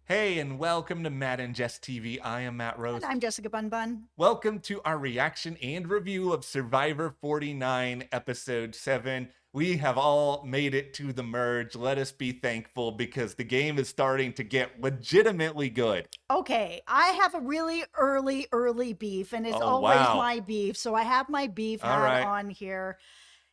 Hey, and welcome to Matt and Jess TV. I am Matt And Rose. I'm Jessica Bun Bun. Welcome to our reaction and review of Survivor 49, Episode 7. We have all made it to the merge. Let us be thankful because the game is starting to get legitimately good. Okay, I have a really early beef, and it's Oh, always wow. my beef. So I have my beef All hat right. on here.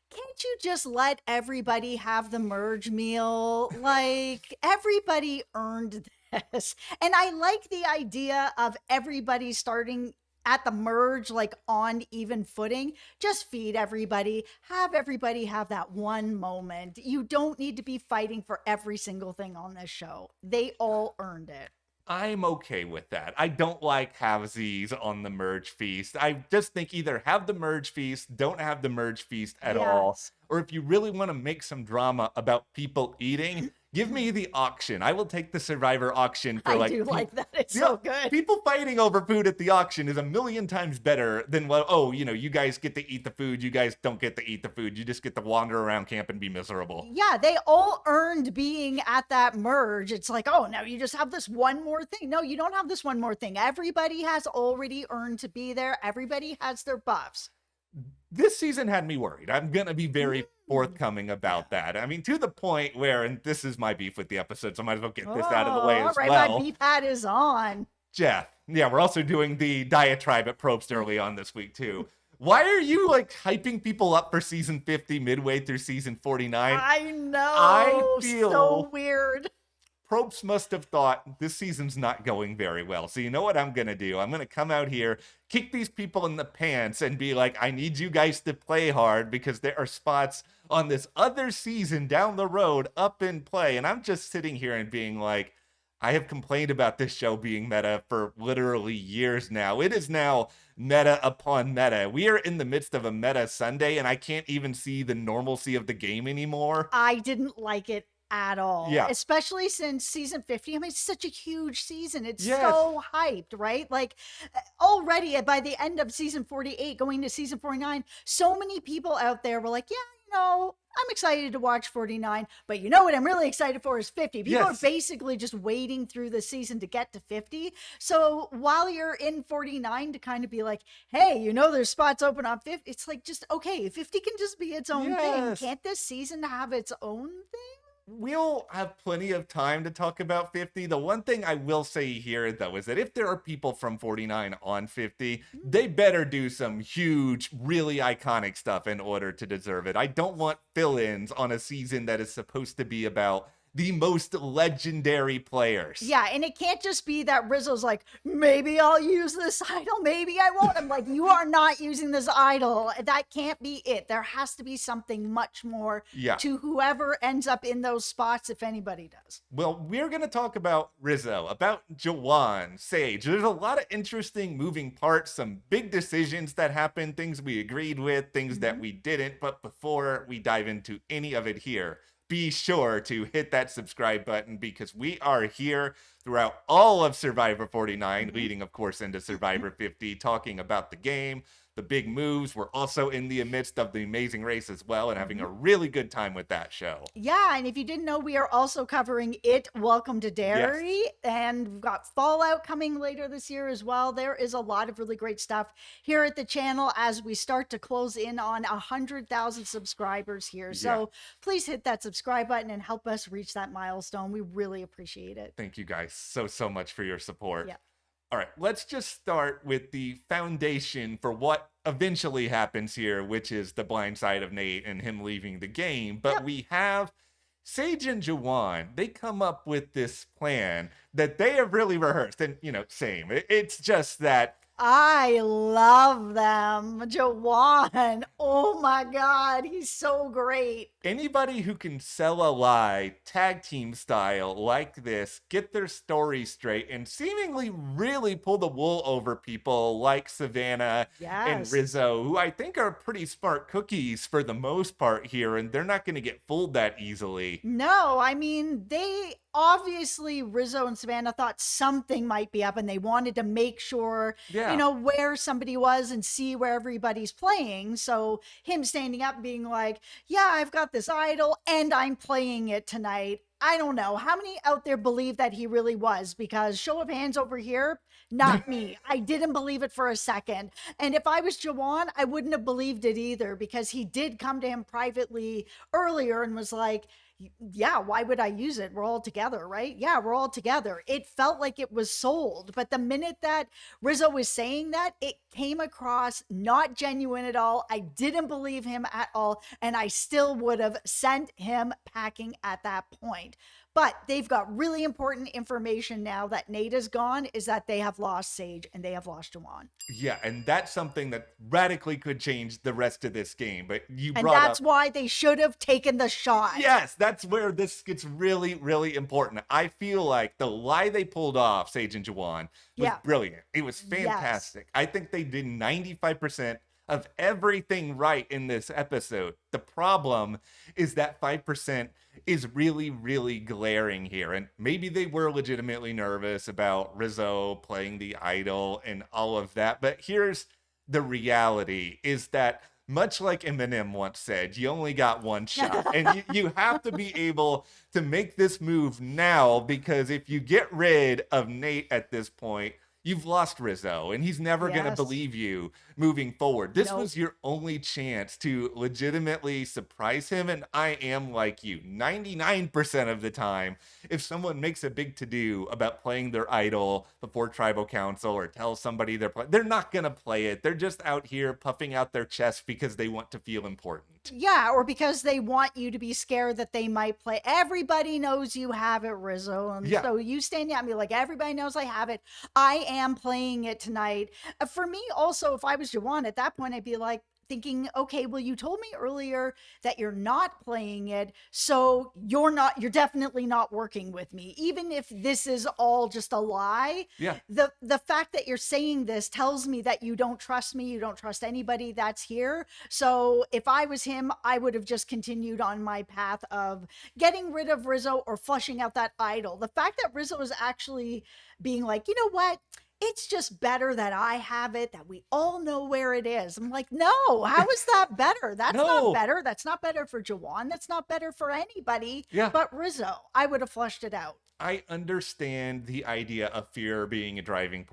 Can't you just let everybody have the merge meal? Like, everybody earned this. And I like the idea of everybody starting at the merge, like on even footing. Just feed everybody have that one moment. You don't need to be fighting for every single thing on this show. They all earned it. I'm okay with that. I don't like halvesies on the merge feast. I just think either have the merge feast, don't have the merge feast at all, Yes. or if you really want to make some drama about people eating, give me the auction. I will take the Survivor auction for I like do like that. It's yeah, so good. people fighting over food at the auction is a million times better than what, oh, you guys get to eat the food, you guys don't get to eat the food, you just get to wander around camp and be miserable. Yeah, they all earned being at that merge. It's like, oh, now you just have this one more thing. No, you don't have this one more thing. Everybody has already earned to be there. Everybody has their buffs. This season had me worried. I'm going to be very Mm. forthcoming about that. I mean, to the point where, and this is my beef with the episode, so I might as well get Oh, this out of the way all as right. My well. beef hat is on. Jeff, yeah, we're also doing the diatribe at Probst early on this week, too. Why are you like hyping people up for season 50 midway through season 49? I I know. So feel weird. Probst must have thought this season's not going very well. So you know what I'm gonna do? I'm gonna come out here, kick these people in the pants, and be like, I need you guys to play hard because there are spots on this other season down the road up in play. And I'm just sitting here and being like, I have complained about this show being meta for literally years now. It is now meta upon meta. We are in the midst of a meta Sunday, and I can't even see the normalcy of the game anymore. I didn't like it at all, Yeah. especially since season 50. I mean, it's such a huge season. It's Yes. so hyped, right? Like already by the end of season 48, going to season 49, so many people out there were like, yeah, I'm excited to watch 49, but you know what I'm really excited for is 50. People are Yes. basically just waiting through the season to get to 50. So while you're in 49 to kind of be like, hey, there's spots open on 50, it's like, just okay, 50 can just be its own thing. Yes. Can't this season have its own thing? We'll have plenty of time to talk about 50. The one thing I will say here, though, is that if there are people from 49 on 50, they better do some huge, really iconic stuff in order to deserve it. I don't want fill ins on a season that is supposed to be about the most legendary players. Yeah, and it can't just be that Rizzo's like, maybe I'll use this idol, maybe I won't. I'm like, you are not using this idol. That can't be it. There has to be something much more Yeah. to whoever ends up in those spots, if anybody does. Well, we're going to talk about Rizzo, about Jawan, Sage. There's a lot of interesting moving parts, some big decisions that happened, things we agreed with, things that we didn't. But before we dive into any of it here, be sure to hit that subscribe button because we are here throughout all of Survivor 49, leading, of course, into Survivor 50, talking about the game, the big moves. We're also in the midst of the amazing race as well and having a really good time with that show. Yeah, and if you didn't know, we are also covering It, Welcome to Derry, Yes. and we've got Fallout coming later this year as well. There is a lot of really great stuff here at the channel as we start to close in on 100,000 subscribers here. So please hit that subscribe button and help us reach that milestone. We really appreciate it. Thank you guys so much for your support. Yeah. All right, let's just start with the foundation for what eventually happens here, which is the blind side of Nate and him leaving the game. But Yep. we have Sage and Jawan. They come up with this plan that they have really rehearsed. And, same. It's just that I love them. Jawan. Oh my God. He's so great. anybody who can sell a lie tag team style like this, get their story straight, and seemingly really pull the wool over people like Savannah and Yes. Rizzo, who I think are pretty smart cookies for the most part here, and they're not going to get fooled that easily. No, I mean, they obviously, Rizzo and Savannah thought something might be up and they wanted to make sure, Yeah. where somebody was and see where everybody's playing. So him standing up being like, yeah, I've got this idol and I'm playing it tonight. I don't know how many out there believe that he really was, because show of hands over here, not me. I didn't believe it for a second. And if I was Jawan, I wouldn't have believed it either, because he did come to him privately earlier and was like, yeah, why would I use it? We're all together, right? Yeah, we're all together. It felt like it was sold. But the minute that Rizzo was saying that, it came across not genuine at all. I didn't believe him at all. And I still would have sent him packing at that point. But they've got really important information now that Nate is gone, is that they have lost Sage and they have lost Jawan. Yeah, and that's something that radically could change the rest of this game. But you And brought that's up, why they should have taken the shot. yes, that's where this gets really, really important. I feel like the lie they pulled off, Sage and Jawan, was Yeah. brilliant. It was Yes. fantastic. I think they did 95% of everything right in this episode. The problem is that 5% is really, really glaring here. And maybe they were legitimately nervous about Rizzo playing the idol and all of that. But here's the reality, is that much like Eminem once said, you only got one shot. And you have to be able to make this move now, because if you get rid of Nate at this point, you've lost Rizzo, and he's never going to Yes. believe you moving forward. This Nope. was your only chance to legitimately surprise him. And I am like you, 99% of the time, if someone makes a big to-do about playing their idol before tribal council or tells somebody they're not going to play it. They're just out here puffing out their chest because they want to feel important. Yeah, or because they want you to be scared that they might play. Everybody knows you have it, Rizzo. And Yeah. so you standing at me like, everybody knows I have it. I am playing it tonight. For me, also, if I was Jawan at that point, I'd be like, thinking, okay, well, you told me earlier that you're not playing it, so you're definitely not working with me. Even if this is all just a lie, Yeah. the fact that you're saying this tells me that you don't trust me, you don't trust anybody that's here. So if I was him, I would have just continued on my path of getting rid of Rizzo or flushing out that idol. The fact that Rizzo is actually being like, you know what? It's just better that I have it, that we all know where it is. I'm like, no, how is that better? That's No. not better. That's not better for Jawan. That's not better for anybody Yeah. but Rizzo. I would have flushed it out. I understand the idea of fear being a driving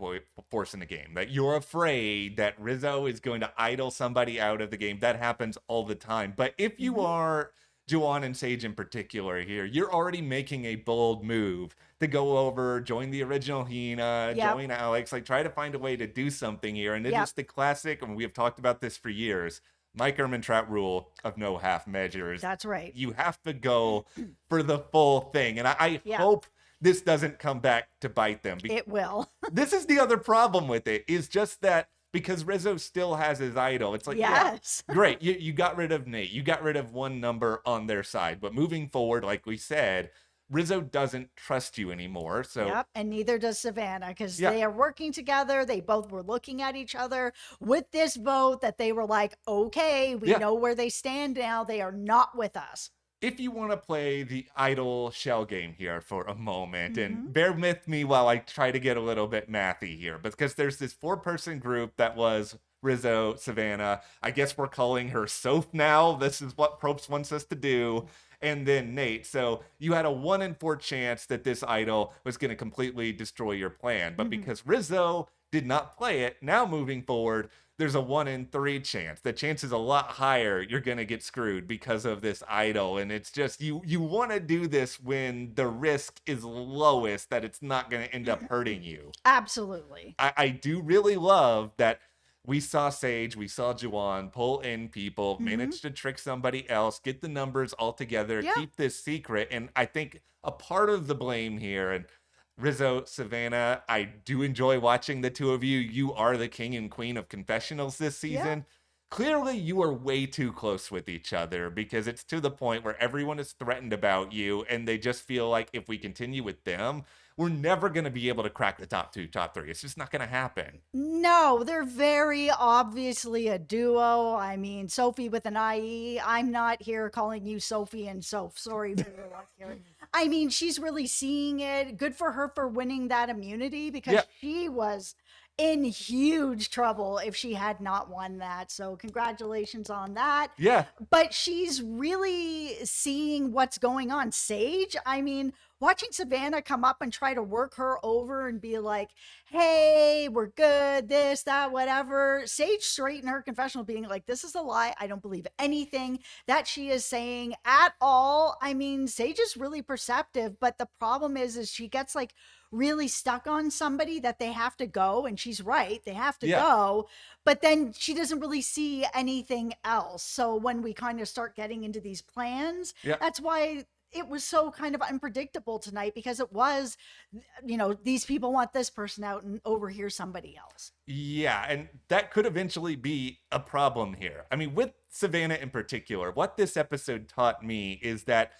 force in the game, that you're afraid that Rizzo is going to idle somebody out of the game. That happens all the time. But if you are Jawan and Sage in particular here, you're already making a bold move to go over, join the original Hina, Yep. join Alex, like try to find a way to do something here. And it Yep. is the classic, and we have talked about this for years, Mike Ehrmantraut rule of no half measures. That's right. You have to go for the full thing. And I Yeah. hope this doesn't come back to bite them. It will. This is the other problem with it, is just that because Rizzo still has his idol, it's like, Yes. yeah, great, you got rid of Nate, you got rid of one number on their side, but moving forward, like we said, Rizzo doesn't trust you anymore. So Yep, and neither does Savannah, because Yeah. they are working together. They both were looking at each other with this vote that they were like, okay, we Yeah. know where they stand now. They are not with us. if you want to play the idol shell game here for a moment, Mm-hmm. and bear with me while I try to get a little bit mathy here, because there's this 4-person group that was Rizzo, Savannah. I guess we're calling her Soph now. This is what Probst wants us to do. And then Nate. So you had a 1 in 4 chance that this idol was going to completely destroy your plan. But because Rizzo did not play it, now moving forward, there's a 1 in 3 chance. The chance is a lot higher you're going to get screwed because of this idol. And it's just, you want to do this when the risk is lowest that it's not going to end up hurting you. Absolutely. I do really love that we saw Sage, we saw Jawan pull in people, manage to trick somebody else, get the numbers all together, Yeah. keep this secret. And I think a part of the blame here, and Rizzo, Savannah, I do enjoy watching the two of you. You are the king and queen of confessionals this season. Clearly, you are way too close with each other, because it's to the point where everyone is threatened about you, and they just feel like if we continue with them, we're never going to be able to crack the top 2, top 3. It's just not going to happen. No, they're very obviously a duo. I mean, Sophie with an IE. I'm not here calling you Sophie and Soph. Sorry for your luck here. I mean, she's really seeing it. Good for her for winning that immunity Yeah, because she was in huge trouble if she had not won that. So, congratulations on that. yeah, But she's really seeing what's going on. Sage, I mean, watching Savannah come up and try to work her over and be like, hey, we're good, this, that, whatever. Sage straight in her confessional being like, this is a lie. I don't believe anything that she is saying at all. I mean, Sage is really perceptive, but the problem is she gets like really stuck on somebody that they have to go, and she's right, they have to yeah, go, but then she doesn't really see anything else. So when we kind of start getting into these plans, yeah. that's why it was so kind of unpredictable tonight, because it was, these people want this person out and over here somebody else. Yeah, and that could eventually be a problem here. I mean, with Savannah in particular, what this episode taught me is that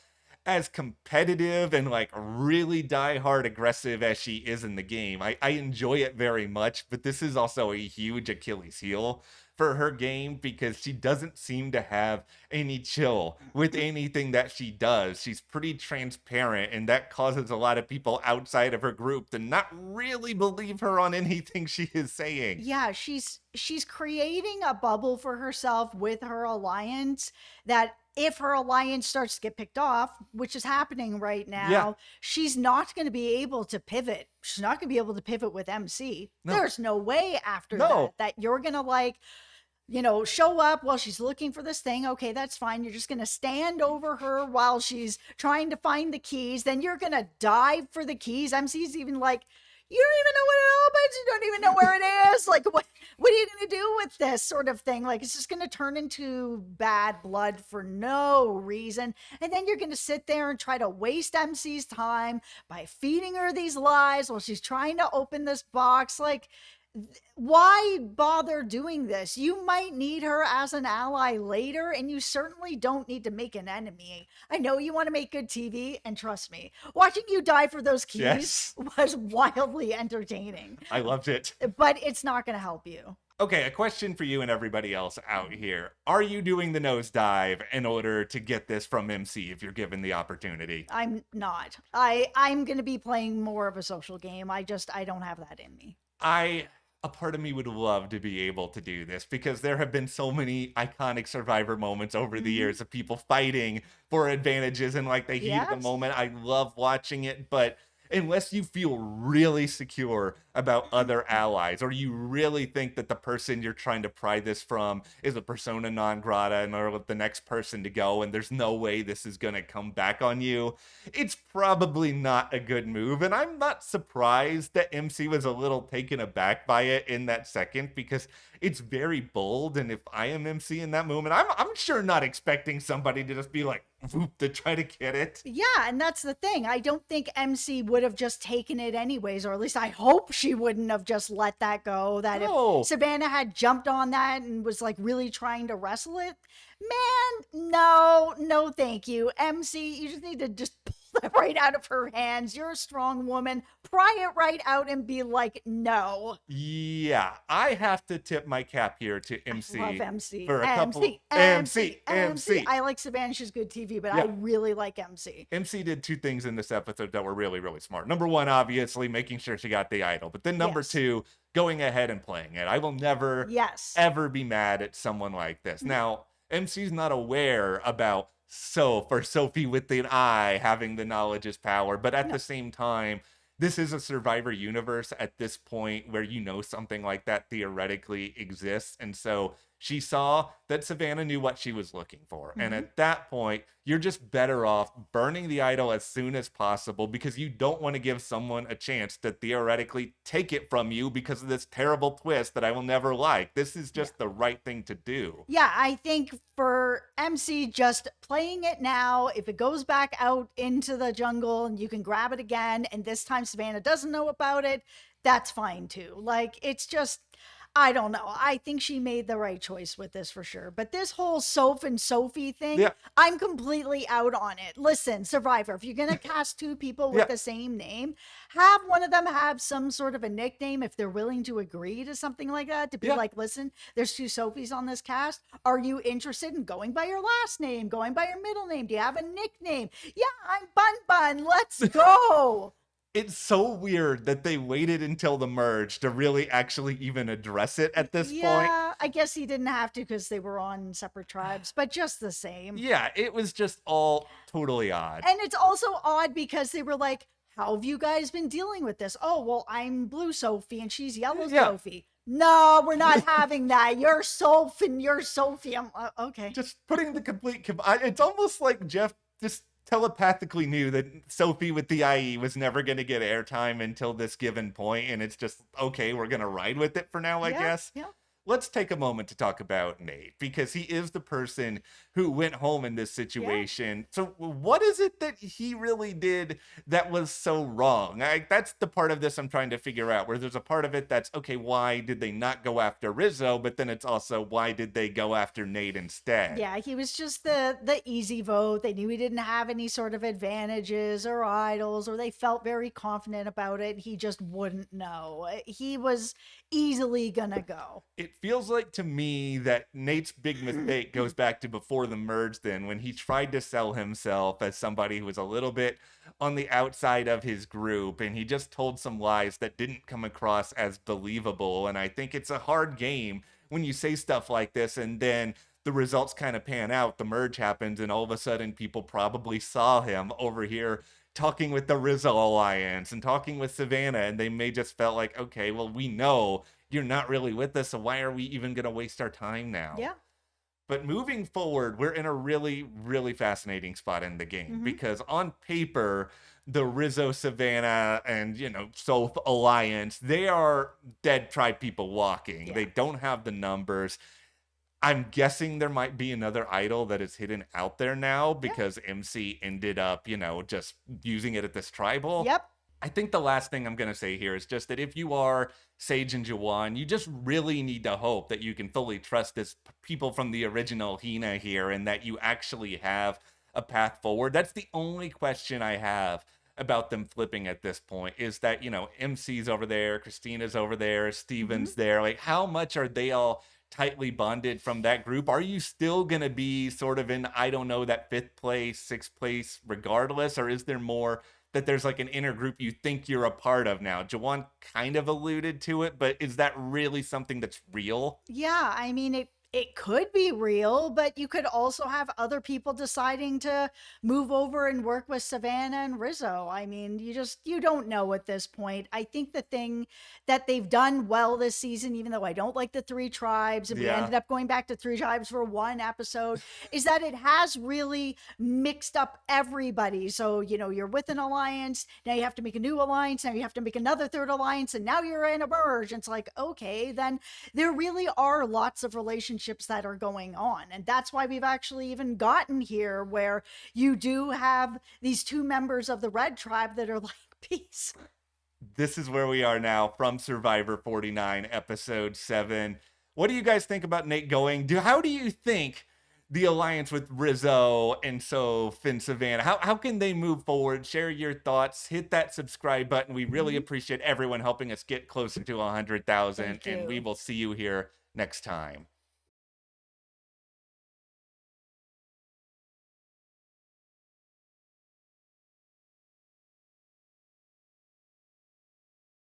as competitive and like really die-hard aggressive as she is in the game, I enjoy it very much, but this is also a huge Achilles heel for her game because she doesn't seem to have any chill with anything that she does. She's pretty transparent, and that causes a lot of people outside of her group to not really believe her on anything she is saying. Yeah, she's creating a bubble for herself with her alliance, that if her alliance starts to get picked off, which is happening right Yeah, now, she's not going to be able to pivot. She's not going to be able to pivot with MC. no, There's no way after no. that you're going to like, show up while she's looking for this thing. Okay, that's fine. You're just going to stand over her while she's trying to find the keys. Then you're going to dive for the keys. MC's even like, you don't even know what it opens. You don't even know where it is. Like, what are you going to do with this sort of thing? Like, it's just going to turn into bad blood for no reason. And then you're going to sit there and try to waste MC's time by feeding her these lies while she's trying to open this box. Like, why bother doing this? You might need her as an ally later, and you certainly don't need to make an enemy. I know you want to make good TV, and trust me, watching you die for those keys Yes, was wildly entertaining, I loved it. but it's not going to help you. Okay, a question for you and everybody else out here. Are you doing the nosedive in order to get this from MC if you're given the opportunity? I'm not. I'm going to be playing more of a social game. I don't have that in me. A part of me would love to be able to do this because there have been so many iconic Survivor moments over the Mhm. years of people fighting for advantages and like the heat of the Yes. moment. I love watching it, but unless you feel really secure about other allies or you really think that the person you're trying to pry this from is a persona non grata and are the next person to go and there's no way this is going to come back on you, it's probably not a good move. And I'm not surprised that MC was a little taken aback by it in that second because it's very bold. And if I am MC in that moment, I'm sure not expecting somebody to just be like, whoop, to try to get it. Yeah, and that's the thing. I don't think MC would have just taken it anyways, or at least I hope she wouldn't have just let that go. That if No. Savannah had jumped on that and was like really trying to wrestle it, man, no, no, thank you. MC, you just need to just pull that right out of her hands. You're a strong woman. Pry it right out and be like, no. Yeah, I have to tip my cap here to I MC love MC. for a couple. MC. I like Savannah. She's good TV, but I Yeah. really like MC. MC did two things in this episode that were really, really smart. Number one, obviously, making sure she got the idol. But then number Yes. two, going ahead and playing it. I will never, Yes. ever be mad at someone like this. Mhm. Now, MC's not aware about for Sophie with an I having the knowledge is power. But at No. the same time, this is a Survivor universe at this point where something like that theoretically exists. And so she saw that Savannah knew what she was looking for. And Mhm. at that point, you're just better off burning the idol as soon as possible because you don't want to give someone a chance to theoretically take it from you because of this terrible twist that I will never like. This is just the right thing to do. Yeah, I think for MC, just playing it now, if it goes back out into the jungle and you can grab it again, and this time Savannah doesn't know about it, that's fine too. Like, it's just, I don't know. I think she made the right choice with this for sure. But this whole Soph and Sophie thing, Yeah, I'm completely out on it. Listen, Survivor, if you're going to cast two people with yeah, the same name, have one of them have some sort of a nickname if they're willing to agree to something like that. To be yeah. like, listen, there's two Sophies on this cast. Are you interested in going by your last name, going by your middle name? Do you have a nickname? Yeah, I'm Bun Bun. Let's go. It's so weird that they waited until the merge to really actually even address it at this point. Yeah, I guess he didn't have to because they were on separate tribes, but just the same. Yeah, it was just all totally odd. And it's also odd because they were like, how have you guys been dealing with this? Oh, well, I'm Blue Sophie and she's Yellow Yeah, Sophie. No, we're not having that. You're Soph and you're Sophie. I'm okay. just putting the it's almost like Jeff just telepathically knew that Sophie with the IE was never going to get airtime until this given point, and it's just okay, we're going to ride with it for now, I Yeah, guess. yeah. Let's take a moment to talk about Nate because he is the person who went home in this Yeah. situation. So, what is it that he really did that was so wrong? That's the part of this I'm trying to figure out. Where there's a part of it that's okay, why did they not go after Rizzo? But then it's also why did they go after Nate instead? Yeah, he was just the easy vote. They knew he didn't have any sort of advantages or idols, or they felt very confident about it. He just wouldn't know. He was easily gonna go. It feels like to me that Nate's big mistake goes back to before the merge, then when he tried to sell himself as somebody who was a little bit on the outside of his group, and he just told some lies that didn't come across as believable. And I think it's a hard game when you say stuff like this and then the results kind of pan out, the merge happens, and all of a sudden people probably saw him over here talking with the Rizzo Alliance and talking with Savannah, and they may just felt like, okay, well, we know you're not really with us, so why are we even going to waste our time now? Yeah. But moving forward, we're in a really, really fascinating spot in the game Hmm. because on paper, the Rizzo, Savannah, and Soph Alliance, they are dead tribe people walking. Yeah. They don't have the numbers. I'm guessing there might be another idol that is hidden out there now Yeah. because MC ended up, just using it at this tribal. Yep. I think the last thing I'm going to say here is just that if you are Sage and Jawan, you just really need to hope that you can fully trust this people from the original Hina here and that you actually have a path forward. That's the only question I have about them flipping at this point is that, MC's over there, Christina's over there, Hmm. Steven's there. Like, how much are they all tightly bonded from that group? Are you still going to be sort of in, I don't know, that fifth place, sixth place regardless? Or is there more that there's like an inner group you think you're a part of now? Jawan kind of alluded to it, but is that really something that's real? Yeah, I mean it could be real, but you could also have other people deciding to move over and work with Savannah and Rizzo. I mean, you don't know at this point. I think the thing that they've done well this season, even though I don't like the three tribes, and we Yeah. ended up going back to three tribes for one episode, is that it has really mixed up everybody. So, you're with an alliance, now you have to make a new alliance, now you have to make another third alliance, and now you're in a merge. It's like, okay, then there really are lots of relationships that are going on. And that's why we've actually even gotten here where you do have these two members of the Red Tribe that are like, peace. This is where we are now from Survivor 49, episode 7. What do you guys think about Nate going? How do you think the alliance with Rizzo and Soph and Savannah, how can they move forward? Share your thoughts. Hit that subscribe button. We really Mhm. appreciate everyone helping us get closer to 100,000, Thank and we you. will see you here next time.